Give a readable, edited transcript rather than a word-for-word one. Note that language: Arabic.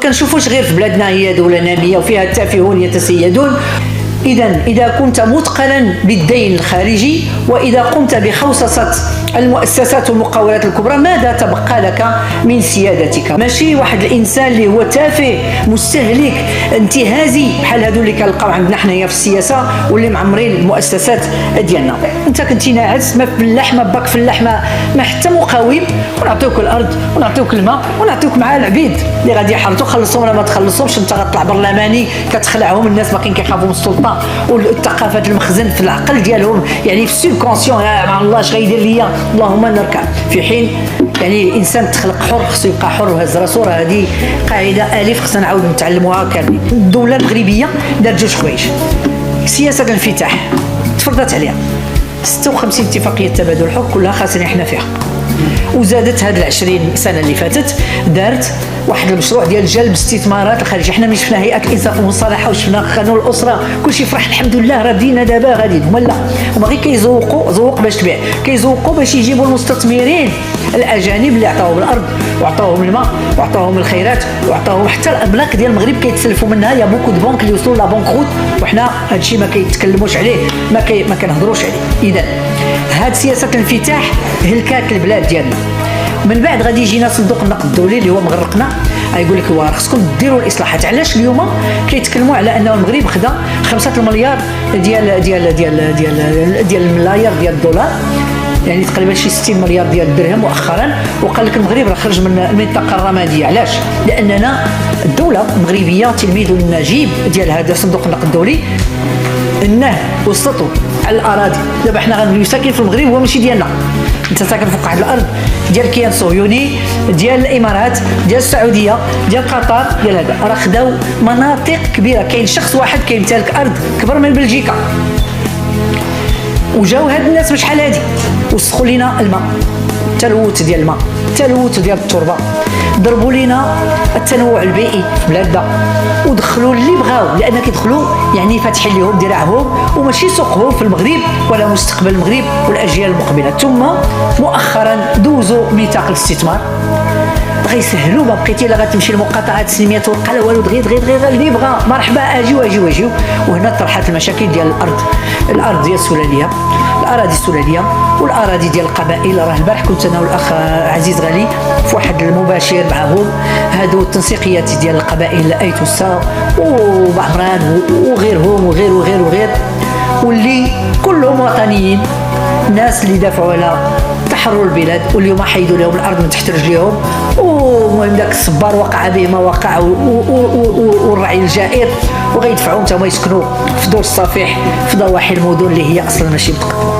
كنشوفوش غير في بلادنا هي دولة نامية وفيها التافهون يتسيدون. إذا كنت مثقلا بالدين الخارجي وإذا قمت بخوصصة المؤسسات والمقاولات الكبرى، ماذا تبقى لك من سيادتك؟ ماشي واحد الإنسان اللي هو تافه مستهلك انتهازي بحال هادو اللي كنلقاو عندنا حنايا في السياسة واللي معمرين المؤسسات ديالنا. أنت كنتي ناعس ما فلاح ما باك فلاح ما حتى مقاوم، ونعطيوك الأرض ونعطيوك الماء ونعطيوك مع العبيد اللي غادي يحرطوا، خلصهم ولا ما تخلصهمش. أنت غتطلع برلماني كتخلعهم، الناس باقيين كيخافوا من السلطة والثقافه المخزن في العقل ديالهم، يعني في السيبكونسيون مع الله اش غيدير ليا اللهم نركع، في حين يعني الانسان تخلق حر خصو يبقى حر وهز راسو. راه هذه قاعده الف خصنا نعاود نتعلموها كاملين. الدوله المغربيه دارت جوج حوايج: سياسه الانفتاح تفرضت عليها 56 اتفاقيه تبادل الحر كلها خاصين احنا فيها، وزادت هاد 20 سنه اللي فاتت دارت واحد المشروع ديال جلب استثمارات الخارجيه. حنا ملي شفنا هيئه الانصاف والمصالحه وشفنا قانون الاسره كلشي فرح الحمد لله راه بدينا دابا غادي. هما لا، هما غير كيزوقوا زوق باش تبيع، كيزوقوا باش يجيبوا المستثمرين الاجانب اللي عطاوهم الارض وعطاوهم الماء وعطاوهم الخيرات وعطاوهم حتى الاملاك ديال المغرب كيتسلفوا منها. يا بوكو دو بنك اللي وصلوا لا بنك روت، وحنا هادشي ما كيتكلموش عليه، ما كنهضروش عليه. اذا هاد سياسه الانفتاح هلكات البلاد ديالنا. من بعد غادي يجينا صندوق النقد الدولي اللي هو مغرقنا، غايقول لك هو خصكم ديروا الاصلاحات. علاش اليوم كيتكلموا على انه المغرب خدا 5 المليار ديال الملايير ديال الدولار، يعني تقريبا شي 60 مليار ديال الدرهم مؤخرا، وقال لك المغرب راه خرج من المنطقه الرماديه. علاش؟ لاننا الدوله المغربيه تلميذ النجيب ديال هذا صندوق النقد الدولي انه وسطوا على الاراضي. دابا حنا غنوليو ساكن في المغرب هو ماشي ديالنا، انت ساكن فوق واحد الارض ديال الكيان الصهيوني ديال الامارات ديال السعوديه ديال قطر ديال هذا. راه خداو مناطق كبيره، كاين شخص واحد كيمتلك ارض كبر من بلجيكا، وجاو هاد الناس بشحال هادي وسخوا لينا الماء، تلوث ديال الماء، تلوث ديال التربه، ضربوا لينا التنوع البيئي في بلادنا، ودخلوا اللي بغاو، لان كيدخلوا يعني فاتحين لهم ذراعهم وماشي سوقهم في المغرب ولا مستقبل المغرب والاجيال المقبله. ثم مؤخرا دوزوا ميثاق الاستثمار، غيسهلوا. ما بقيتي لا غتمشي للمقاطعات السلميه توقع لا والو، دغيا اللي بغا مرحبا اجيو. وهنا طرحت المشاكل ديال الارض ديال السلاليه، الاراضي السلاليه والاراضي ديال القبائل. راه البارح كنت انا والاخ عزيز غالي في واحد المباشر معهم، هادو التنسيقيات ديال القبائل ايتوسا وبعمران وغيرهم وغير واللي كلهم وطنيين، ناس اللي دافعوا على تحرر البلاد، واليوم حيدوا لهم الارض من تحت رجليهم. ومهم داك الصبار وقع به ما وقع، والرعي الجائر، وغيدفعوا حتى هما يسكنوا في دور الصفيح في ضواحي المدن اللي هي اصلا ماشي متقدمه.